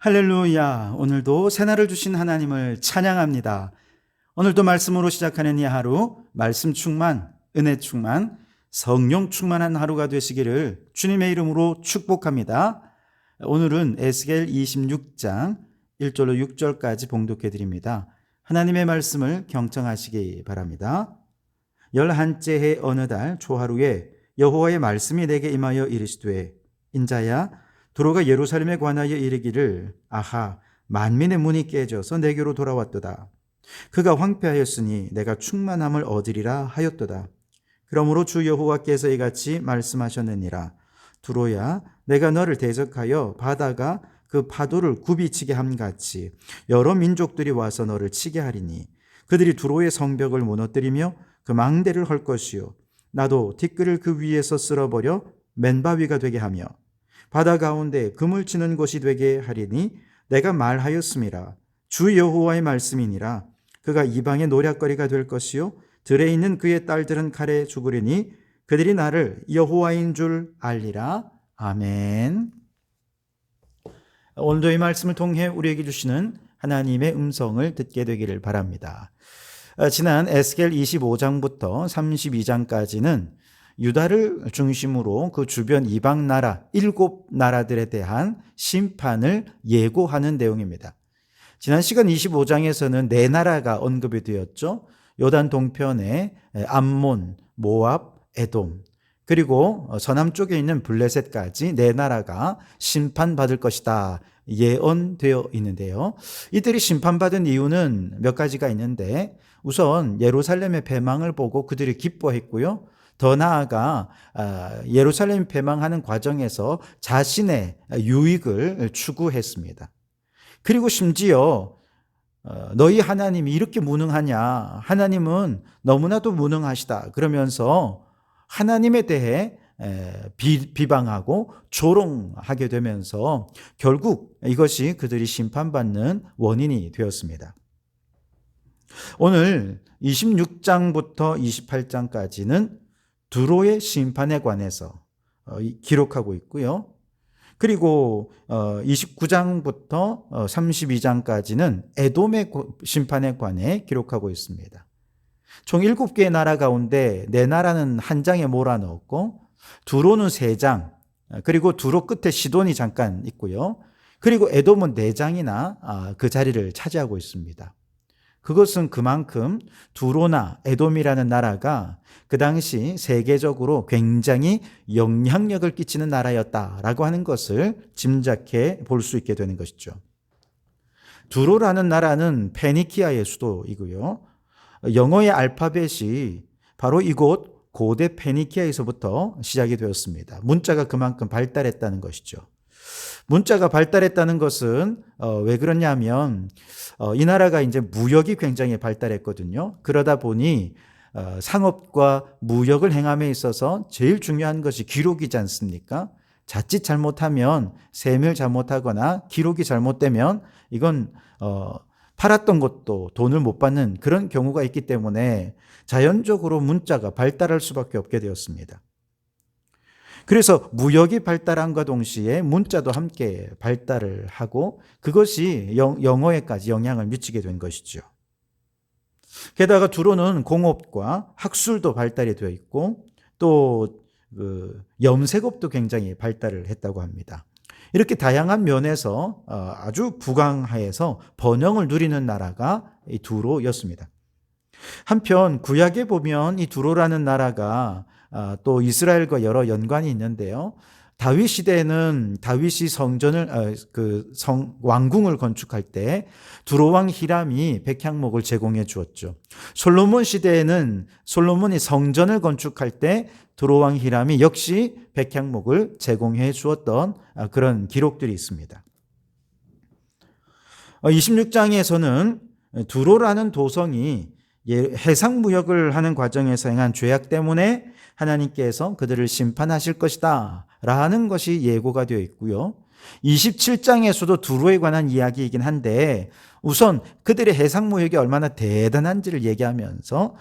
할렐루야. 오늘도 새날을 주신 하나님을 찬양합니다. 오늘도 말씀으로 시작하는 이 하루, 말씀 충만, 은혜 충만, 성령 충만한 하루가 되시기를 주님의 이름으로 축복합니다. 오늘은 에스겔 26장 1절로 6절까지 봉독해 드립니다. 하나님의 말씀을 경청하시기 바랍니다. 11째 해 어느 달 초하루에 여호와의 말씀이 내게 임하여 이르시되, 인자야, 두로가 예루살렘에 관하여 이르기를, 아하, 만민의 문이 깨져서 내게로 돌아왔도다. 그가 황폐하였으니 내가 충만함을 얻으리라 하였도다. 그러므로 주 여호와께서 이같이 말씀하셨느니라. 두로야, 내가 너를 대적하여 바다가 그 파도를 굽이치게 함같이 여러 민족들이 와서 너를 치게 하리니 그들이 두로의 성벽을 무너뜨리며 그 망대를 헐 것이요, 나도 티끌을 그 위에서 쓸어버려 맨바위가 되게 하며 바다 가운데 금을 치는 곳이 되게 하리니 내가 말하였음이라. 주 여호와의 말씀이니라. 그가 이방의 노략거리가 될 것이요, 들에 있는 그의 딸들은 칼에 죽으리니 그들이 나를 여호와인 줄 알리라. 아멘. 오늘도 이 말씀을 통해 우리에게 주시는 하나님의 음성을 듣게 되기를 바랍니다. 지난 에스겔 25장부터 32장까지는 유다를 중심으로 그 주변 이방 나라 7나라들에 대한 심판을 예고하는 내용입니다. 지난 시간 25장에서는 4나라가 언급이 되었죠. 요단 동편의 암몬, 모압, 에돔, 그리고 서남쪽에 있는 블레셋까지 4나라가 심판받을 것이다 예언되어 있는데요. 이들이 심판받은 이유는 몇 가지가 있는데, 우선 예루살렘의 패망을 보고 그들이 기뻐했고요. 더 나아가 예루살렘 패망하는 과정에서 자신의 유익을 추구했습니다. 그리고 심지어 너희 하나님이 이렇게 무능하냐, 하나님은 너무나도 무능하시다 그러면서 하나님에 대해 비방하고 조롱하게 되면서 결국 이것이 그들이 심판받는 원인이 되었습니다. 오늘 26장부터 28장까지는 두로의 심판에 관해서 기록하고 있고요. 그리고 29장부터 32장까지는 에돔의 심판에 관해 기록하고 있습니다. 총 7개의 나라 가운데 4나라는 한 장에 몰아넣었고, 두로는 3장, 그리고 두로 끝에 시돈이 잠깐 있고요. 그리고 에돔은 4장이나 그 자리를 차지하고 있습니다. 그것은 그만큼 두로나 에돔이라는 나라가 그 당시 세계적으로 굉장히 영향력을 끼치는 나라였다라고 하는 것을 짐작해 볼 수 있게 되는 것이죠. 두로라는 나라는 페니키아의 수도이고요. 영어의 알파벳이 바로 이곳 고대 페니키아에서부터 시작이 되었습니다. 문자가 그만큼 발달했다는 것이죠. 문자가 발달했다는 것은 왜 그러냐면 이 나라가 이제 무역이 굉장히 발달했거든요. 그러다 보니 상업과 무역을 행함에 있어서 제일 중요한 것이 기록이지 않습니까? 자칫 잘못하면, 세밀 잘못하거나 기록이 잘못되면 이건 팔았던 것도 돈을 못 받는 그런 경우가 있기 때문에 자연적으로 문자가 발달할 수밖에 없게 되었습니다. 그래서 무역이 발달함과 동시에 문자도 함께 발달을 하고 그것이 영어에까지 영향을 미치게 된 것이죠. 게다가 두로는 공업과 학술도 발달이 되어 있고 또 염색업도 굉장히 발달을 했다고 합니다. 이렇게 다양한 면에서 아주 부강하여서 번영을 누리는 나라가 이 두로였습니다. 한편 구약에 보면 이 두로라는 나라가 또 이스라엘과 여러 연관이 있는데요. 다윗 시대에는 다윗이 왕궁을 건축할 때 두로 왕 히람이 백향목을 제공해 주었죠. 솔로몬 시대에는 솔로몬이 성전을 건축할 때 두로 왕 히람이 역시 백향목을 제공해 주었던 그런 기록들이 있습니다. 26장에서는 두로라는 도성이 해상 무역을 하는 과정에서 행한 죄악 때문에 하나님께서 그들을 심판하실 것이다 라는 것이 예고가 되어 있고요. 27장에서도 두로에 관한 이야기이긴 한데, 우선 그들의 해상 무역이 얼마나 대단한지를 얘기하면서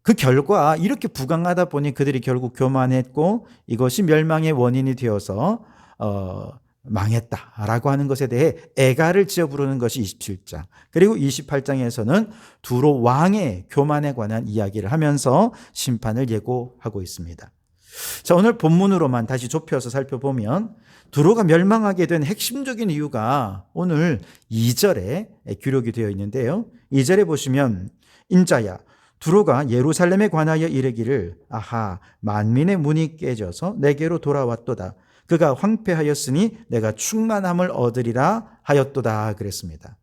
그 결과 이렇게 부강하다 보니 그들이 결국 교만했고 이것이 멸망의 원인이 되어서 망했다라고 하는 것에 대해 애가를 지어 부르는 것이 27장. 그리고 28장에서는 두로 왕의 교만에 관한 이야기를 하면서 심판을 예고하고 있습니다. 자, 오늘 본문으로만 다시 좁혀서 살펴보면 두로가 멸망하게 된 핵심적인 이유가 오늘 2절에 기록이 되어 있는데요. 2절에 보시면 인자야 두로가 예루살렘에 관하여 이르기를 아하 만민의 문이 깨져서 내게로 돌아왔도다. 그가 황폐하였으니 내가 충만함을 얻으리라 하였도다 그랬습니다.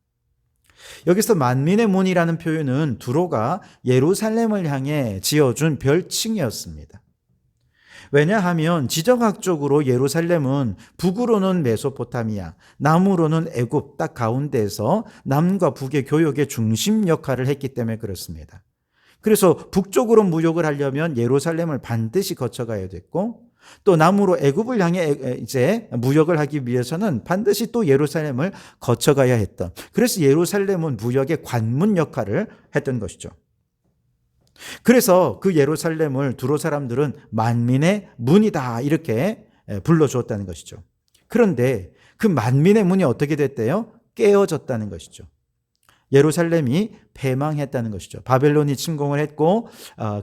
여기서 만민의 문이라는 표현은 두로가 예루살렘을 향해 지어준 별칭이었습니다. 왜냐하면 지정학적으로 예루살렘은 북으로는 메소포타미아, 남으로는 애굽 딱 가운데에서 남과 북의 교역의 중심 역할을 했기 때문에 그렇습니다. 그래서 북쪽으로 무역을 하려면 예루살렘을 반드시 거쳐가야 됐고 또 남으로 애굽을 향해 이제 무역을 하기 위해서는 반드시 또 예루살렘을 거쳐가야 했던, 그래서 예루살렘은 무역의 관문 역할을 했던 것이죠. 그래서 그 예루살렘을 두로 사람들은 만민의 문이다 이렇게 불러주었다는 것이죠. 그런데 그 만민의 문이 어떻게 됐대요? 깨어졌다는 것이죠. 예루살렘이 패망했다는 것이죠. 바벨론이 침공을 했고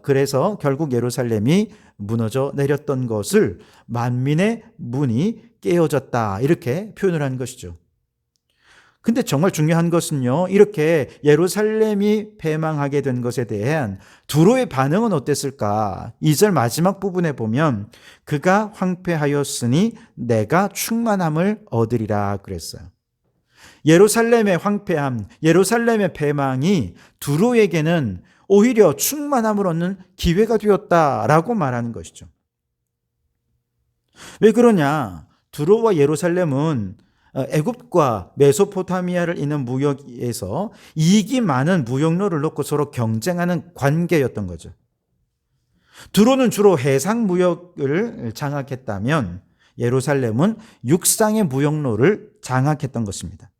그래서 결국 예루살렘이 무너져 내렸던 것을 만민의 문이 깨어졌다 이렇게 표현을 한 것이죠. 근데 정말 중요한 것은요, 이렇게 예루살렘이 패망하게 된 것에 대한 두로의 반응은 어땠을까? 2절 마지막 부분에 보면 그가 황폐하였으니 내가 충만함을 얻으리라 그랬어요. 예루살렘의 황폐함, 예루살렘의 패망이 두로에게는 오히려 충만함을 얻는 기회가 되었다라고 말하는 것이죠. 왜 그러냐? 두로와 예루살렘은 애굽과 메소포타미아를 잇는 무역에서 이익이 많은 무역로를 놓고 서로 경쟁하는 관계였던 거죠. 두로는 주로 해상 무역을 장악했다면 예루살렘은 육상의 무역로를 장악했던 것입니다.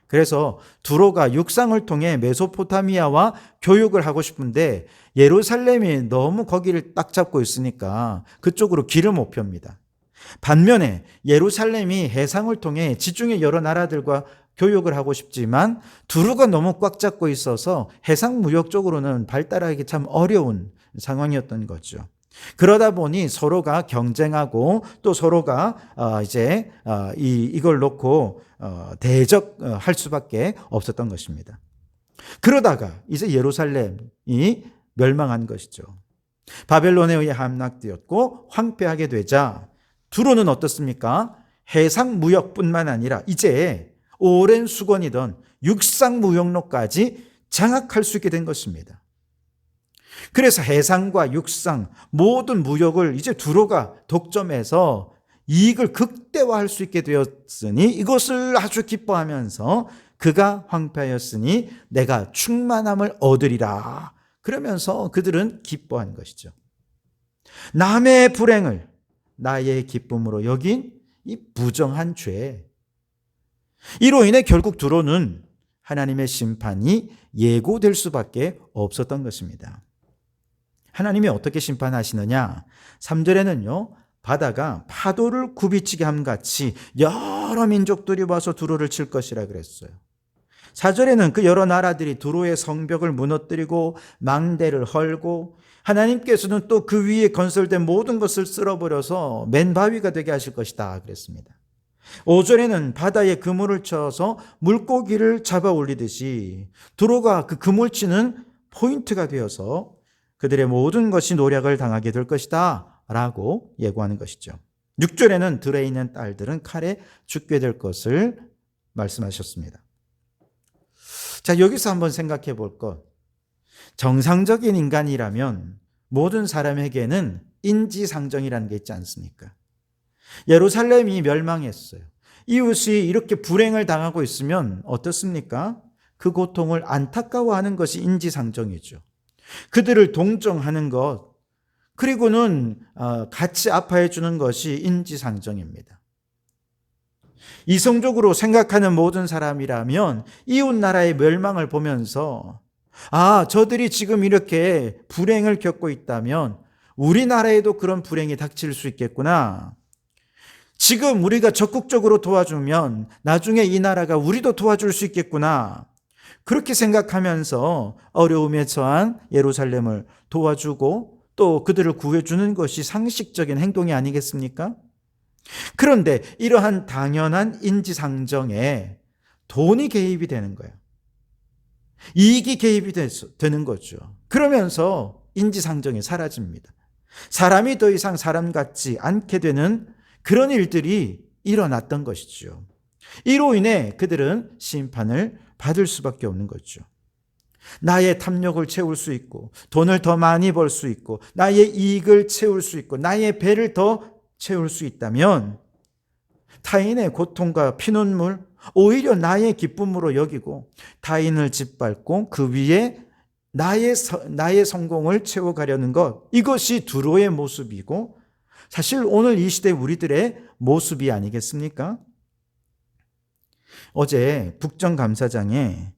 그래서 두로가 육상을 통해 메소포타미아와 교육을 하고 싶은데 예루살렘이 너무 거기를 딱 잡고 있으니까 그쪽으로 길을 못 펴니다. 반면에 예루살렘이 해상을 통해 지중해 여러 나라들과 교역을 하고 싶지만 두로가 너무 꽉 잡고 있어서 해상 무역 쪽으로는 발달하기 참 어려운 상황이었던 거죠. 그러다 보니 서로가 경쟁하고 또 서로가 이걸 놓고 대적할 수밖에 없었던 것입니다. 그러다가 이제 예루살렘이 멸망한 것이죠. 바벨론에 의해 함락되었고 황폐하게 되자 두로는 어떻습니까? 해상 무역뿐만 아니라 이제 오랜 수건이던 육상 무역로까지 장악할 수 있게 된 것입니다. 그래서 해상과 육상 모든 무역을 이제 두로가 독점해서 이익을 극대화할 수 있게 되었으니 이것을 아주 기뻐하면서 그가 황폐하였으니 내가 충만함을 얻으리라. 그러면서 그들은 기뻐한 것이죠. 남의 불행을 나의 기쁨으로 여긴 이 부정한 죄. 이로 인해 결국 두로는 하나님의 심판이 예고될 수밖에 없었던 것입니다. 하나님이 어떻게 심판하시느냐? 3절에는요. 바다가 파도를 굽이치게 함같이 여러 민족들이 와서 두로를 칠 것이라 그랬어요. 4절에는 그 여러 나라들이 두로의 성벽을 무너뜨리고 망대를 헐고 하나님께서는 또 그 위에 건설된 모든 것을 쓸어버려서 맨바위가 되게 하실 것이다 그랬습니다. 5절에는 바다에 그물을 쳐서 물고기를 잡아 올리듯이 두로가 그 그물치는 포인트가 되어서 그들의 모든 것이 노략을 당하게 될 것이다 라고 예고하는 것이죠. 6절에는 들에 있는 딸들은 칼에 죽게 될 것을 말씀하셨습니다. 자, 여기서 한번 생각해 볼 것. 정상적인 인간이라면 모든 사람에게는 인지상정이라는 게 있지 않습니까? 예루살렘이 멸망했어요. 이웃이 이렇게 불행을 당하고 있으면 어떻습니까? 그 고통을 안타까워하는 것이 인지상정이죠. 그들을 동정하는 것, 그리고는 같이 아파해 주는 것이 인지상정입니다. 이성적으로 생각하는 모든 사람이라면 이웃 나라의 멸망을 보면서 저들이 지금 이렇게 불행을 겪고 있다면 우리나라에도 그런 불행이 닥칠 수 있겠구나. 지금 우리가 적극적으로 도와주면 나중에 이 나라가 우리도 도와줄 수 있겠구나. 그렇게 생각하면서 어려움에 처한 예루살렘을 도와주고 또 그들을 구해주는 것이 상식적인 행동이 아니겠습니까? 그런데 이러한 당연한 인지상정에 돈이 개입이 되는 거예요. 이익이 개입이 되는 거죠. 그러면서 인지상정이 사라집니다. 사람이 더 이상 사람 같지 않게 되는 그런 일들이 일어났던 것이죠. 이로 인해 그들은 심판을 받을 수밖에 없는 거죠. 나의 탐욕을 채울 수 있고 돈을 더 많이 벌 수 있고 나의 이익을 채울 수 있고 나의 배를 더 채울 수 있다면 타인의 고통과 피눈물 오히려 나의 기쁨으로 여기고 타인을 짓밟고 그 위에 나의 성공을 채워가려는 것, 이것이 두로의 모습이고 사실 오늘 이 시대 우리들의 모습이 아니겠습니까? 어제 국정감사장에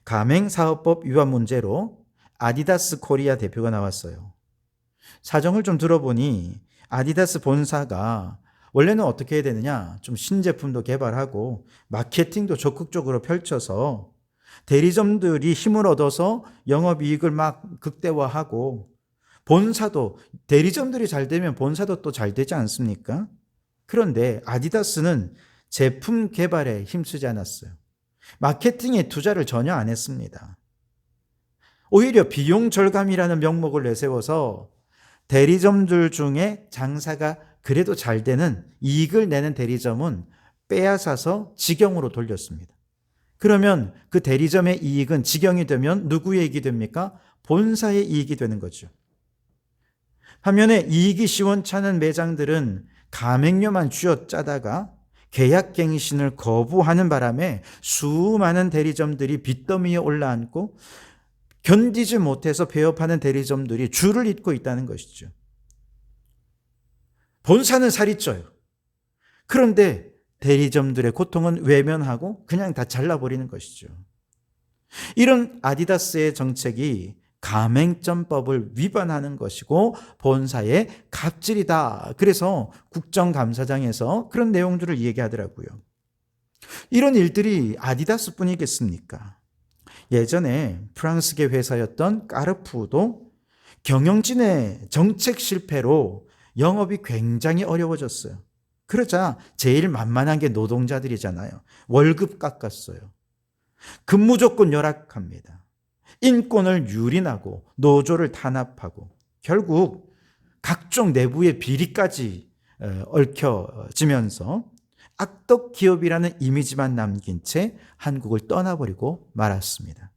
가맹사업법 위반 문제로 아디다스 코리아 대표가 나왔어요. 사정을 좀 들어보니 아디다스 본사가 원래는 어떻게 해야 되느냐, 좀 신제품도 개발하고 마케팅도 적극적으로 펼쳐서 대리점들이 힘을 얻어서 영업이익을 막 극대화하고 본사도, 대리점들이 잘 되면 본사도 또 잘 되지 않습니까? 그런데 아디다스는 제품 개발에 힘쓰지 않았어요. 마케팅에 투자를 전혀 안 했습니다. 오히려 비용 절감이라는 명목을 내세워서 대리점들 중에 장사가 그래도 잘 되는 이익을 내는 대리점은 빼앗아서 직영으로 돌렸습니다. 그러면 그 대리점의 이익은 직영이 되면 누구의 이익이 됩니까? 본사의 이익이 되는 거죠. 반면에 이익이 시원찮은 매장들은 가맹료만 쥐어짜다가 계약갱신을 거부하는 바람에 수많은 대리점들이 빚더미에 올라앉고 견디지 못해서 폐업하는 대리점들이 줄을 잇고 있다는 것이죠. 본사는 살이 쪄요. 그런데 대리점들의 고통은 외면하고 그냥 다 잘라버리는 것이죠. 이런 아디다스의 정책이 가맹점법을 위반하는 것이고 본사의 갑질이다. 그래서 국정감사장에서 그런 내용들을 얘기하더라고요. 이런 일들이 아디다스뿐이겠습니까? 예전에 프랑스계 회사였던 까르푸도 경영진의 정책 실패로 영업이 굉장히 어려워졌어요. 그러자 제일 만만한 게 노동자들이잖아요. 월급 깎았어요. 근무 조건 열악합니다. 인권을 유린하고 노조를 탄압하고 결국 각종 내부의 비리까지 얽혀지면서 악덕 기업이라는 이미지만 남긴 채 한국을 떠나버리고 말았습니다.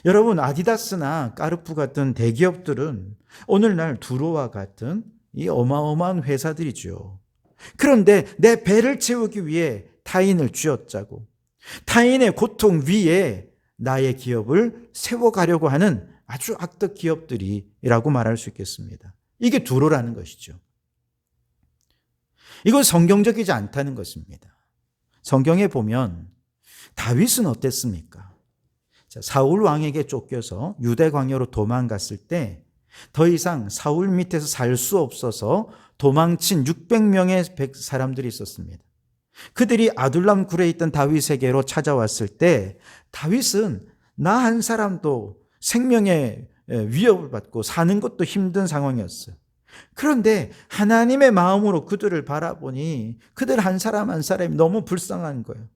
여러분, 아디다스나 까르푸 같은 대기업들은 오늘날 두로와 같은 이 어마어마한 회사들이죠. 그런데 내 배를 채우기 위해 타인을 쥐어짜고 타인의 고통 위에 나의 기업을 세워가려고 하는 아주 악덕 기업들이라고 말할 수 있겠습니다. 이게 두로라는 것이죠. 이건 성경적이지 않다는 것입니다. 성경에 보면 다윗은 어땠습니까? 사울 왕에게 쫓겨서 유대 광야로 도망갔을 때 더 이상 사울 밑에서 살 수 없어서 도망친 600명의 사람들이 있었습니다. 그들이 아둘람 굴에 있던 다윗에게로 찾아왔을 때 다윗은 나 한 사람도 생명의 위협을 받고 사는 것도 힘든 상황이었어요. 그런데 하나님의 마음으로 그들을 바라보니 그들 한 사람 한 사람이 너무 불쌍한 거예요.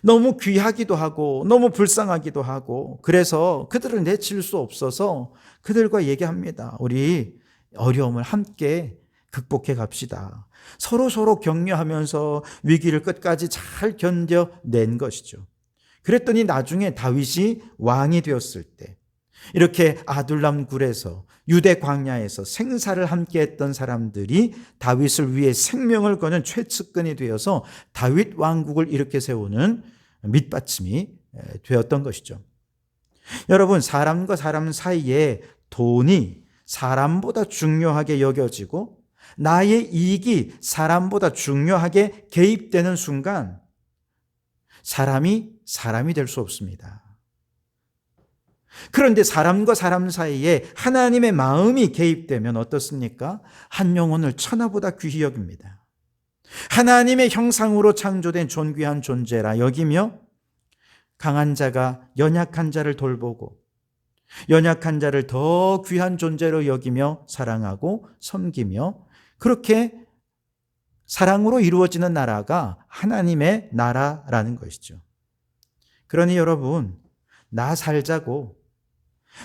너무 귀하기도 하고 너무 불쌍하기도 하고 그래서 그들을 내칠 수 없어서 그들과 얘기합니다. 우리 어려움을 함께 극복해 갑시다. 서로 격려하면서 위기를 끝까지 잘 견뎌낸 것이죠. 그랬더니 나중에 다윗이 왕이 되었을 때 이렇게 아둘람 굴에서 유대 광야에서 생사를 함께 했던 사람들이 다윗을 위해 생명을 거는 최측근이 되어서 다윗 왕국을 일으켜 세우는 밑받침이 되었던 것이죠. 여러분, 사람과 사람 사이에 돈이 사람보다 중요하게 여겨지고 나의 이익이 사람보다 중요하게 개입되는 순간 사람이 될 수 없습니다. 그런데 사람과 사람 사이에 하나님의 마음이 개입되면 어떻습니까? 한 영혼을 천하보다 귀히 여깁니다. 하나님의 형상으로 창조된 존귀한 존재라 여기며 강한 자가 연약한 자를 돌보고 연약한 자를 더 귀한 존재로 여기며 사랑하고 섬기며 그렇게 사랑으로 이루어지는 나라가 하나님의 나라라는 것이죠. 그러니 여러분, 나 살자고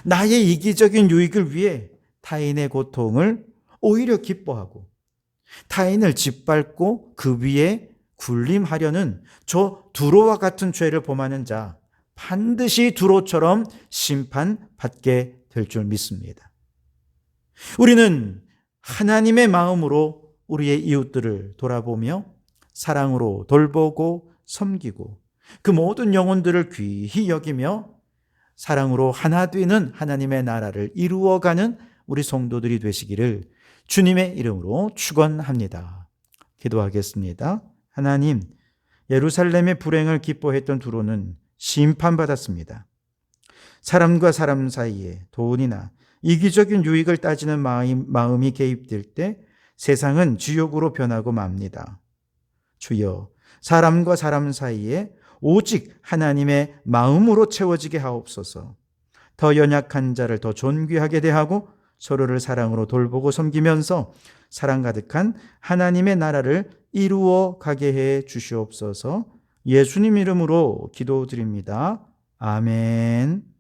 나의 이기적인 유익을 위해 타인의 고통을 오히려 기뻐하고 타인을 짓밟고 그 위에 군림하려는 저 두로와 같은 죄를 범하는 자 반드시 두로처럼 심판받게 될 줄 믿습니다. 우리는 하나님의 마음으로 우리의 이웃들을 돌아보며 사랑으로 돌보고 섬기고 그 모든 영혼들을 귀히 여기며 사랑으로 하나 되는 하나님의 나라를 이루어가는 우리 성도들이 되시기를 주님의 이름으로 축원합니다. 기도하겠습니다. 하나님, 예루살렘의 불행을 기뻐했던 두로는 심판받았습니다. 사람과 사람 사이에 돈이나 이기적인 유익을 따지는 마음이 개입될 때 세상은 지옥으로 변하고 맙니다. 주여, 사람과 사람 사이에 오직 하나님의 마음으로 채워지게 하옵소서. 더 연약한 자를 더 존귀하게 대하고 서로를 사랑으로 돌보고 섬기면서 사랑 가득한 하나님의 나라를 이루어 가게 해 주시옵소서. 예수님 이름으로 기도드립니다. 아멘.